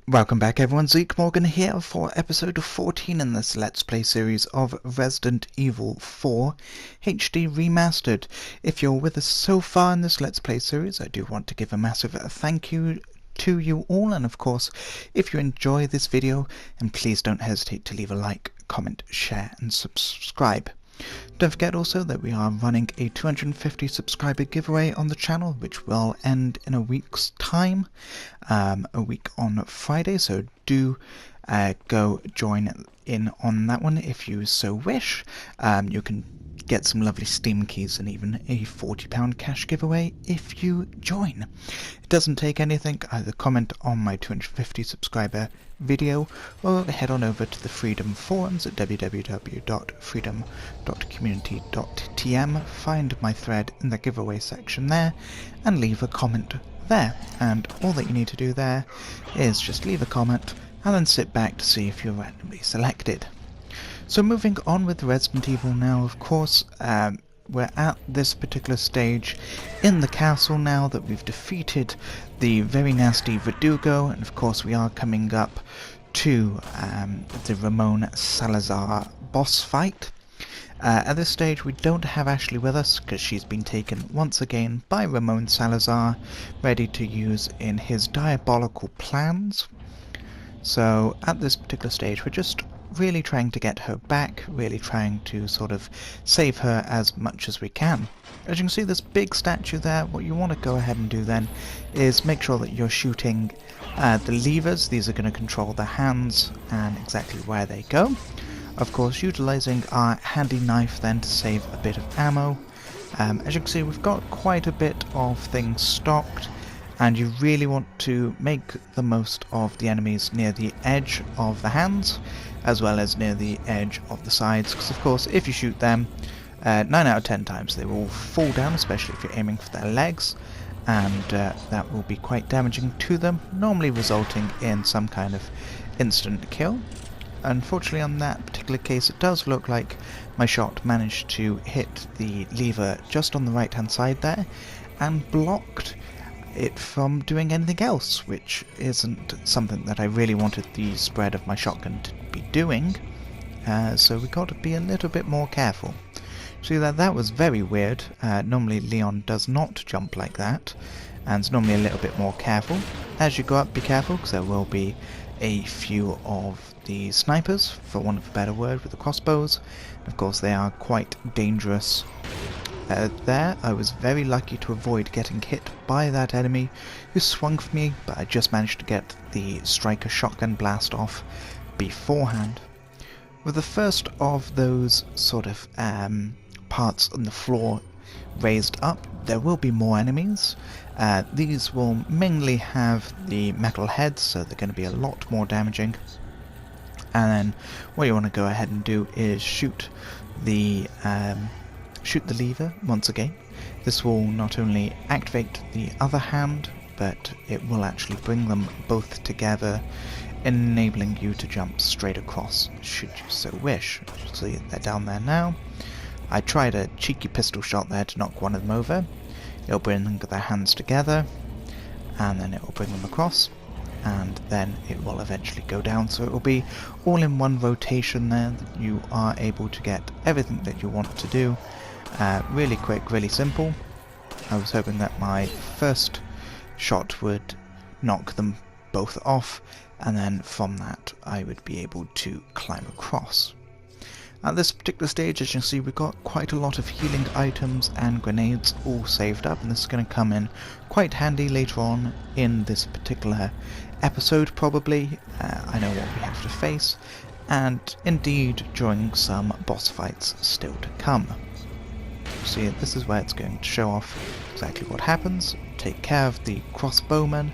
Welcome back everyone, Zeke Morgan here for episode 14 in this Let's Play series of Resident Evil 4 HD Remastered. If you're with us so far in this Let's Play series, I do want to give a massive thank you to you all, and of course, if you enjoy this video, and please don't hesitate to leave a like, comment, share and subscribe. Don't forget also that we are running a 250 subscriber giveaway on the channel, which will end in a week's time, a week on Friday, so do go join in on that one if you so wish. You can get some lovely Steam keys and even a £40 cash giveaway if you join. It doesn't take anything, either comment on my 250 subscriber video or head on over to the Freedom forums at www.freedom.community.tm, find my thread in the giveaway section there and leave a comment there. And all that you need to do there is just leave a comment and then sit back to see if you're randomly selected. So moving on with Resident Evil now, of course, we're at this particular stage in the castle now that we've defeated the very nasty Verdugo, and of course we are coming up to the Ramon Salazar boss fight. At this stage we don't have Ashley with us because she's been taken once again by Ramon Salazar, ready to use in his diabolical plans. So at this particular stage we're just really trying to get her back, really trying to sort of save her as much as we can. As you can see, this big statue there, what you want to go ahead and do then is make sure that you're shooting the levers. These are going to control the hands and exactly where they go. Of course, utilizing our handy knife then to save a bit of ammo. As you can see, we've got quite a bit of things stocked, and you really want to make the most of the enemies near the edge of the hands as well as near the edge of the sides, because of course if you shoot them 9 out of 10 times they will fall down, especially if you're aiming for their legs, and that will be quite damaging to them, normally resulting in some kind of instant kill. Unfortunately on that particular case it does look like my shot managed to hit the lever just on the right hand side there and blocked it from doing anything else, which isn't something that I really wanted the spread of my shotgun to be doing, so we got to be a little bit more careful. See, that was very weird. Normally Leon does not jump like that, and is normally a little bit more careful. As you go up, be careful, because there will be a few of the snipers, for want of a better word, with the crossbows. Of course they are quite dangerous. There, I was very lucky to avoid getting hit by that enemy who swung for me, but I just managed to get the striker shotgun blast off beforehand. With the first of those sort of parts on the floor raised up, there will be more enemies. These will mainly have the metal heads, so they're going to be a lot more damaging. And then what you want to go ahead and do is shoot the lever once again. This will not only activate the other hand, but it will actually bring them both together, enabling you to jump straight across, should you so wish. See, they're down there now. I tried a cheeky pistol shot there to knock one of them over. It'll bring their hands together, and then it will bring them across, and then it will eventually go down. So it will be all in one rotation there, that you are able to get everything that you want to do. Really quick, really simple. I was hoping that my first shot would knock them both off, and then from that I would be able to climb across. At this particular stage, as you can see, we've got quite a lot of healing items and grenades all saved up, and this is going to come in quite handy later on in this particular episode probably. I know what we have to face, and indeed during some boss fights still to come. See, this is where it's going to show off exactly what happens. Take care of the crossbowman,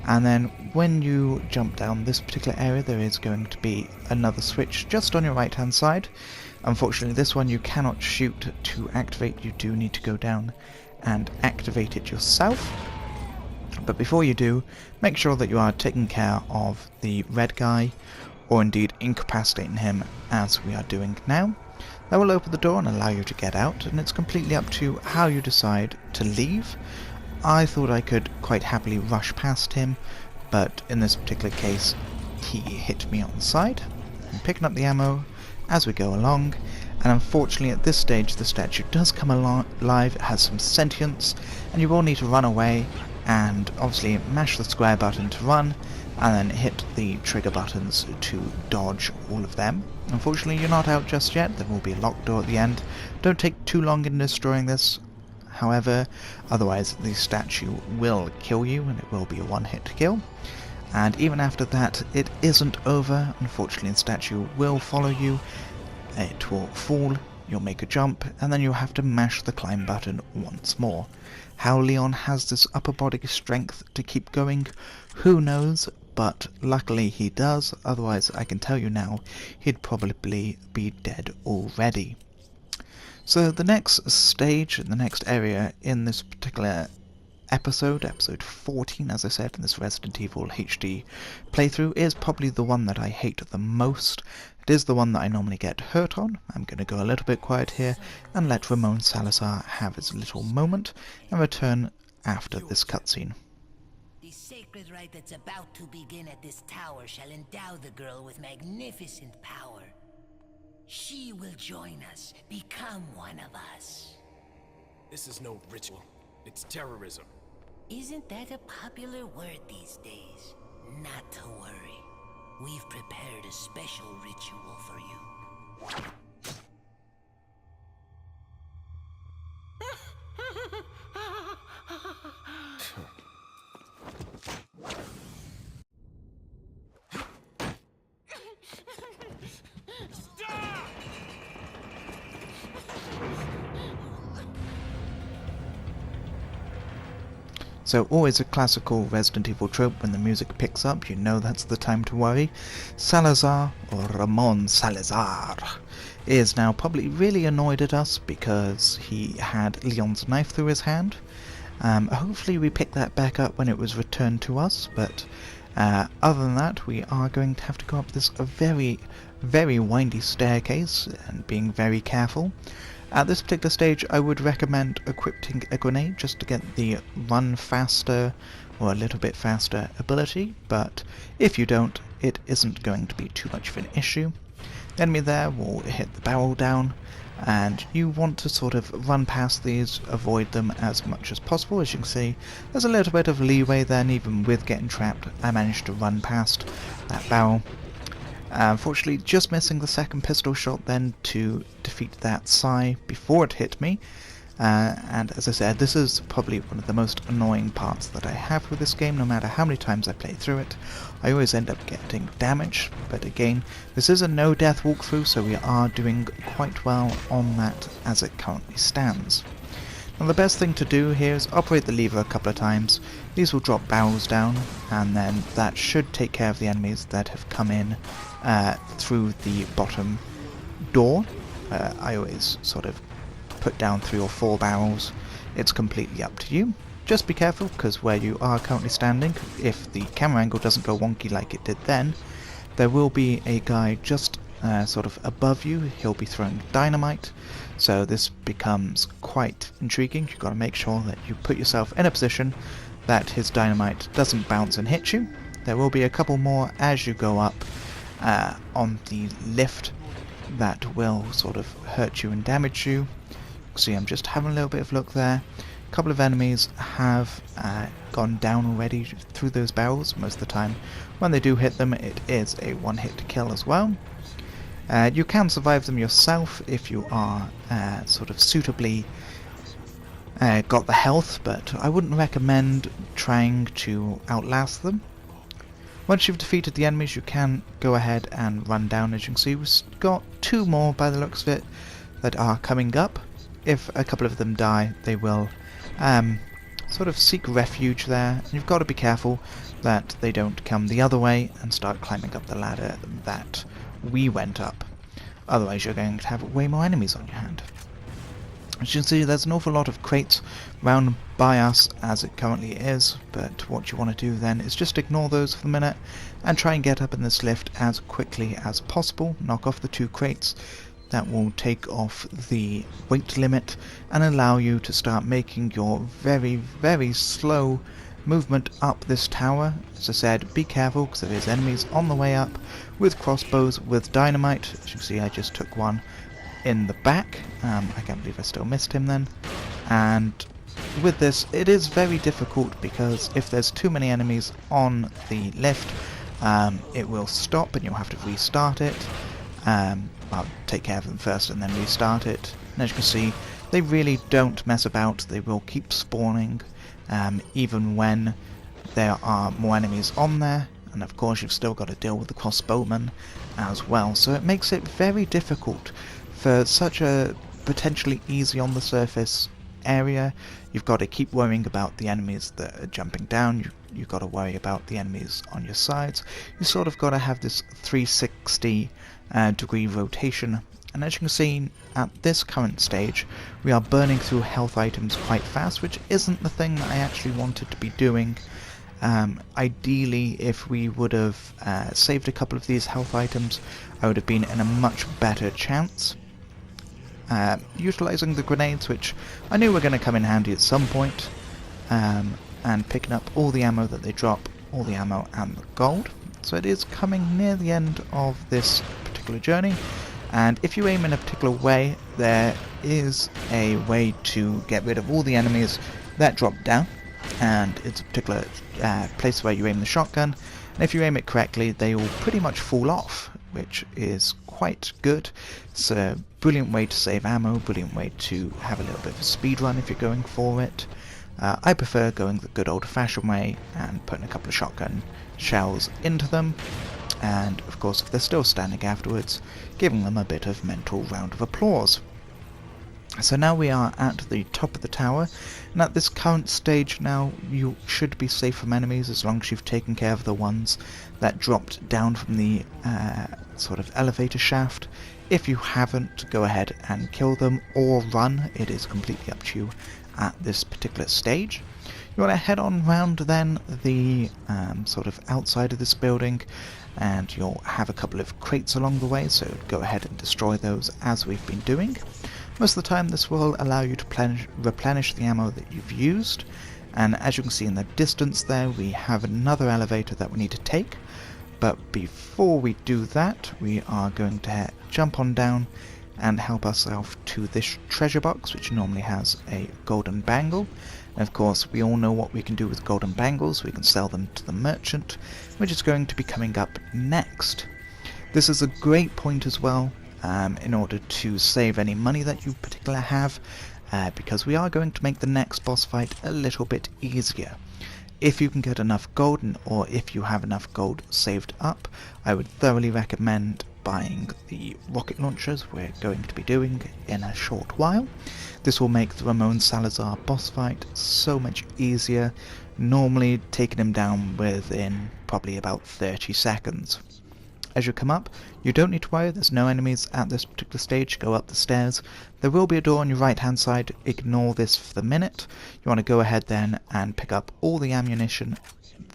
and then when you jump down this particular area there is going to be another switch just on your right hand side. Unfortunately this one you cannot shoot to activate, you do need to go down and activate it yourself. But before you do, make sure that you are taking care of the red guy, or indeed incapacitating him as we are doing now. That will open the door and allow you to get out, and it's completely up to how you decide to leave. I thought I could quite happily rush past him, but in this particular case he hit me on the side. I'm picking up the ammo as we go along, and unfortunately at this stage the statue does come alive, it has some sentience, and you will need to run away and obviously mash the square button to run, and then hit the trigger buttons to dodge all of them. Unfortunately you're not out just yet, there will be a locked door at the end. Don't take too long in destroying this, however, otherwise the statue will kill you and it will be a one-hit kill. And even after that it isn't over. Unfortunately the statue will follow you, it will fall, you'll make a jump, and then you'll have to mash the climb button once more. How Leon has this upper body strength to keep going, who knows, but luckily he does, otherwise I can tell you now, he'd probably be dead already. So the next stage, the next area in this particular episode 14 as I said in this Resident Evil HD playthrough, is probably the one that I hate the most. It is the one that I normally get hurt on. I'm going to go a little bit quiet here and let Ramon Salazar have his little moment and return after this cutscene. The sacred rite that's about to begin at this tower shall endow the girl with magnificent power. She will join us, become one of us. This is no ritual. It's terrorism. Isn't that a popular word these days? Not to worry. We've prepared a special ritual for you. So always a classical Resident Evil trope, when the music picks up you know that's the time to worry. Salazar, or Ramon Salazar, is now probably really annoyed at us because he had Leon's knife through his hand. Hopefully we pick that back up when it was returned to us, but other than that we are going to have to go up this very, very windy staircase and being very careful. At this particular stage I would recommend equipping a grenade just to get the run faster or a little bit faster ability, but if you don't it isn't going to be too much of an issue. The enemy there will hit the barrel down and you want to sort of run past these, avoid them as much as possible. As you can see there's a little bit of leeway there, and even with getting trapped I managed to run past that barrel. Unfortunately just missing the second pistol shot then to defeat that Psy before it hit me, and as I said this is probably one of the most annoying parts that I have with this game. No matter how many times I play through it I always end up getting damaged, but again this is a no death walkthrough so we are doing quite well on that as it currently stands. Now the best thing to do here is operate the lever a couple of times. These will drop barrels down and then that should take care of the enemies that have come in through the bottom door. I always sort of put down 3 or 4 barrels. It's completely up to you. Just be careful because where you are currently standing, if the camera angle doesn't go wonky like it did then, there will be a guy just sort of above you. He'll be throwing dynamite, so this becomes quite intriguing. You've got to make sure that you put yourself in a position that his dynamite doesn't bounce and hit you. There will be a couple more as you go up on the lift that will sort of hurt you and damage you. See, I'm just having a little bit of a look there. A couple of enemies have gone down already through those barrels. Most of the time when they do hit them it is a one-hit kill as well. You can survive them yourself if you are sort of suitably got the health, but I wouldn't recommend trying to outlast them. Once you've defeated the enemies you can go ahead and run down. As you can see we've got 2 more by the looks of it that are coming up. If a couple of them die they will sort of seek refuge there, and you've got to be careful that they don't come the other way and start climbing up the ladder that we went up. Otherwise you're going to have way more enemies on your hand. As you can see there's an awful lot of crates round by us as it currently is, but what you want to do then is just ignore those for the minute and try and get up in this lift as quickly as possible. Knock off the 2 crates. That will take off the weight limit and allow you to start making your very, very slow movement up this tower. As I said, be careful because there is enemies on the way up with crossbows, with dynamite. As you can see, I just took one in the back. I can't believe I still missed him then. And with this, it is very difficult because if there's too many enemies on the lift, it will stop and you'll have to restart it. Well, take care of them first and then restart it. And as you can see, they really don't mess about. They will keep spawning even when there are more enemies on there. And of course you've still got to deal with the crossbowmen as well. So it makes it very difficult for such a potentially easy on the surface area. You've got to keep worrying about the enemies that are jumping down. You've got to worry about the enemies on your sides. You sort of got to have this 360 degree rotation. And as you can see, at this current stage, we are burning through health items quite fast, which isn't the thing that I actually wanted to be doing. Ideally, if we would have saved a couple of these health items, I would have been in a much better chance. Utilising the grenades, which I knew were going to come in handy at some point, and picking up all the ammo that they drop, all the ammo and the gold. So it is coming near the end of this particular journey, and if you aim in a particular way, there is a way to get rid of all the enemies that drop down, and it's a particular place where you aim the shotgun, and if you aim it correctly, they will pretty much fall off, which is quite good. It's a brilliant way to save ammo, brilliant way to have a little bit of a speed run if you're going for it. I prefer going the good old-fashioned way and putting a couple of shotgun shells into them, and of course if they're still standing afterwards, giving them a bit of mental round of applause. So now we are at the top of the tower, and at this current stage now you should be safe from enemies as long as you've taken care of the ones that dropped down from the sort of elevator shaft. If you haven't, go ahead and kill them or run. It is completely up to you at this particular stage. You want to head on round then the sort of outside of this building, and you'll have a couple of crates along the way, so go ahead and destroy those as we've been doing. Most of the time this will allow you to replenish the ammo that you've used, and as you can see in the distance there, we have another elevator that we need to take. But before we do that, we are going to jump on down and help ourselves to this treasure box, which normally has a golden bangle. And of course, we all know what we can do with golden bangles. We can sell them to the merchant, which is going to be coming up next. This is a great point as well, in order to save any money that you particularly have, because we are going to make the next boss fight a little bit easier. If you can get enough gold, or if you have enough gold saved up, I would thoroughly recommend buying the rocket launchers we're going to be doing in a short while. This will make the Ramon Salazar boss fight so much easier, normally taking him down within probably about 30 seconds. As you come up, you don't need to worry, there's no enemies at this particular stage. Go up the stairs. There will be a door on your right hand side, ignore this for the minute. You want to go ahead then and pick up all the ammunition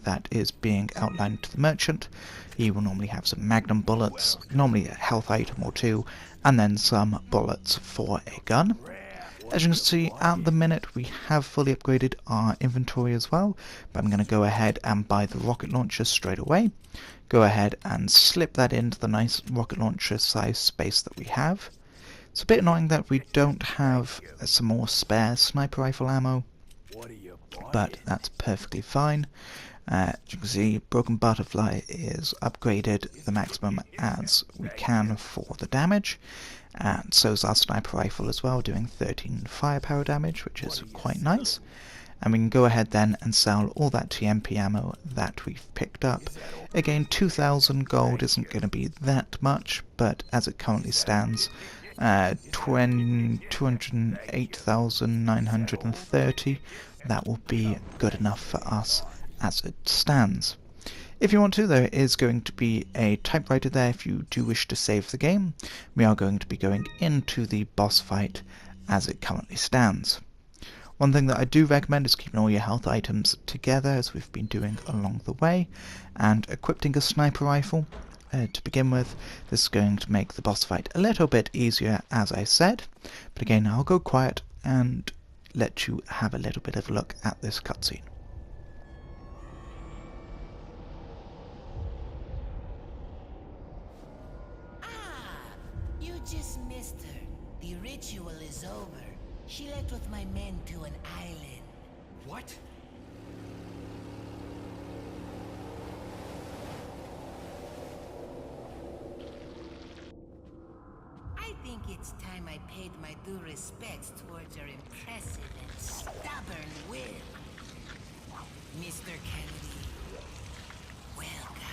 that is being outlined to the merchant. He will normally have some magnum bullets, normally a health item or two, and then some bullets for a gun. As you can see, at the minute we have fully upgraded our inventory as well, but I'm going to go ahead and buy the rocket launcher straight away. Go ahead and slip that into the nice rocket launcher size space that we have. It's a bit annoying that we don't have some more spare sniper rifle ammo, but that's perfectly fine. As you can see, Broken Butterfly is upgraded the maximum as we can for the damage, and so is our sniper rifle as well, doing 13 firepower damage, which is quite nice. And we can go ahead then and sell all that TMP ammo that we've picked up. Again, 2,000 gold isn't going to be that much, but as it currently stands, 208,930, that will be good enough for us as it stands. If you want to, there is going to be a typewriter there if you do wish to save the game. We are going to be going into the boss fight as it currently stands. One thing that I do recommend is keeping all your health items together, as we've been doing along the way, and equipping a sniper rifle. To begin with, this is going to make the boss fight a little bit easier, as I said, but again, I'll go quiet and let you have a little bit of a look at this cutscene. Dismissed her. The ritual is over. She left with my men to an island. What? I think it's time I paid my due respects towards your impressive and stubborn will. Mr. Kennedy, welcome.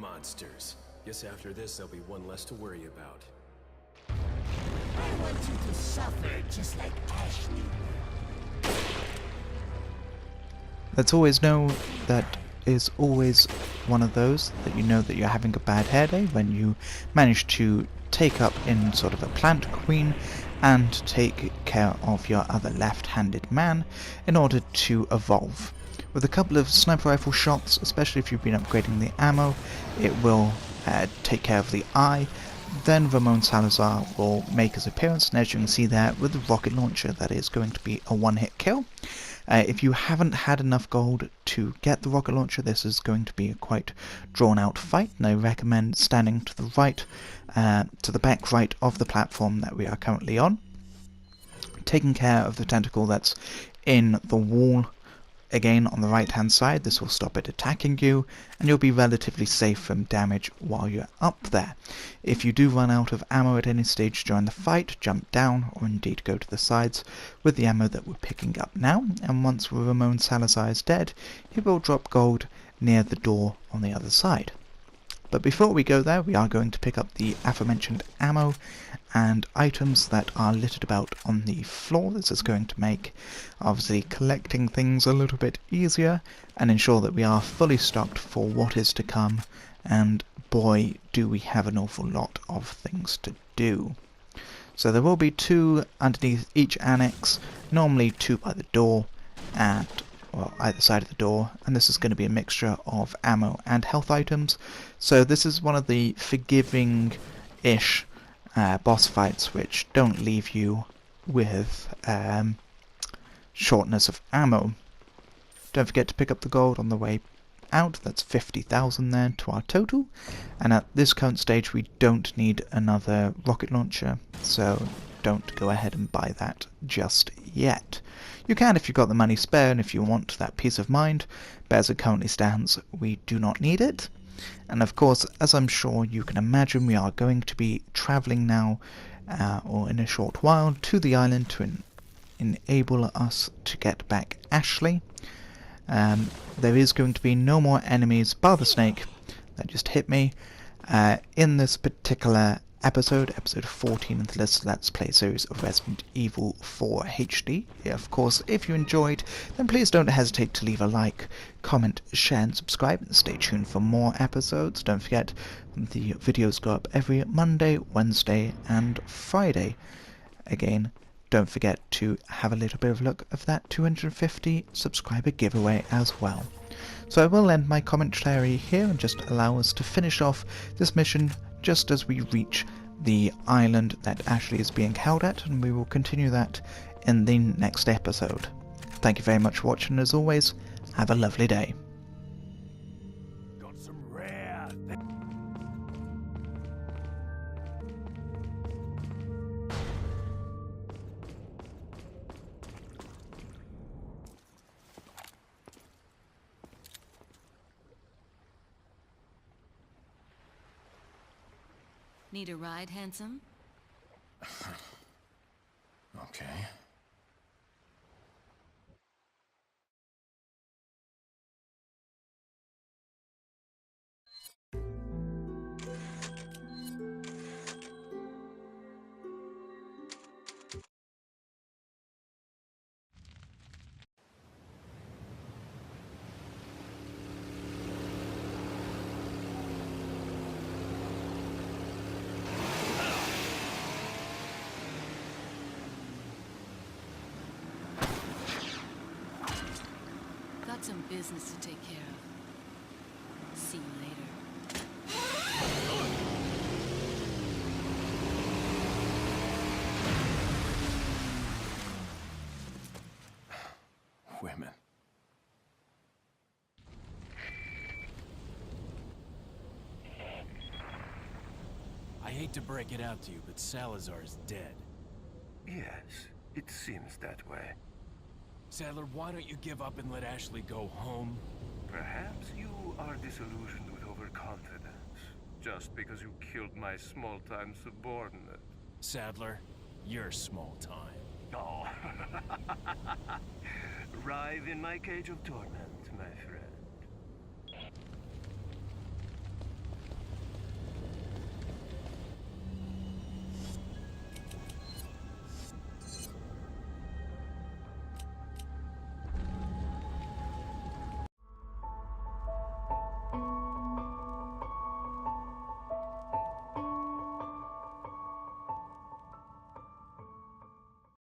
Monsters. Guess after this, there'll be one less to worry about. I want you to suffer just like Ashley. Let's always know that is always one of those that you know that you're having a bad hair day when you manage to take up in sort of a plant queen and take care of your other left-handed man in order to evolve. With a couple of sniper rifle shots, especially if you've been upgrading the ammo, it will take care of the eye. Then Ramon Salazar will make his appearance, and as you can see there, with the rocket launcher, that is going to be a one-hit kill. If you haven't had enough gold to get the rocket launcher, this is going to be a quite drawn-out fight, and I recommend standing to the right, to the back right of the platform that we are currently on, taking care of the tentacle that's in the wall. Again, on the right hand side, this will stop it attacking you, and you'll be relatively safe from damage while you're up there. If you do run out of ammo at any stage during the fight, jump down, or indeed go to the sides with the ammo that we're picking up now, and once Ramon Salazar is dead, he will drop gold near the door on the other side. But before we go there, we are going to pick up the aforementioned ammo and items that are littered about on the floor. This is going to make, obviously, collecting things a little bit easier and ensure that we are fully stocked for what is to come, and boy, do we have an awful lot of things to do. So there will be 2 underneath each annex, normally 2 by the door, and well, either side of the door, and this is going to be a mixture of ammo and health items. So this is one of the forgiving-ish boss fights which don't leave you with shortness of ammo. Don't forget to pick up the gold on the way out. That's 50,000 there to our total, and at this current stage we don't need another rocket launcher, so don't go ahead and buy that just yet. You can if you've got the money spare and if you want that peace of mind, but as it currently stands, we do not need it. And of course, as I'm sure you can imagine, we are going to be travelling now, or in a short while, to the island to enable us to get back Ashley. There is going to be no more enemies bar the snake that just hit me in this particular episode 14 of this Let's Play series of Resident Evil 4 HD. Of course, if you enjoyed, then please don't hesitate to leave a like, comment, share and subscribe, and stay tuned for more episodes. Don't forget, the videos go up every Monday, Wednesday and Friday. Again, don't forget to have a little bit of a look of that 250 subscriber giveaway as well. So I will end my commentary here and just allow us to finish off this mission just as we reach the island that Ashley is being held at, and we will continue that in the next episode. Thank you very much for watching, and as always, have a lovely day. Got some rare Need a ride, handsome? Okay. business to take care of. See you later. Women. I hate to break it out to you, but Salazar's dead. Yes, it seems that way. Sadler, why don't you give up and let Ashley go home? Perhaps you are disillusioned with overconfidence, just because you killed my small-time subordinate. Sadler, you're small time. Oh. Writhe in my cage of torment, my friend.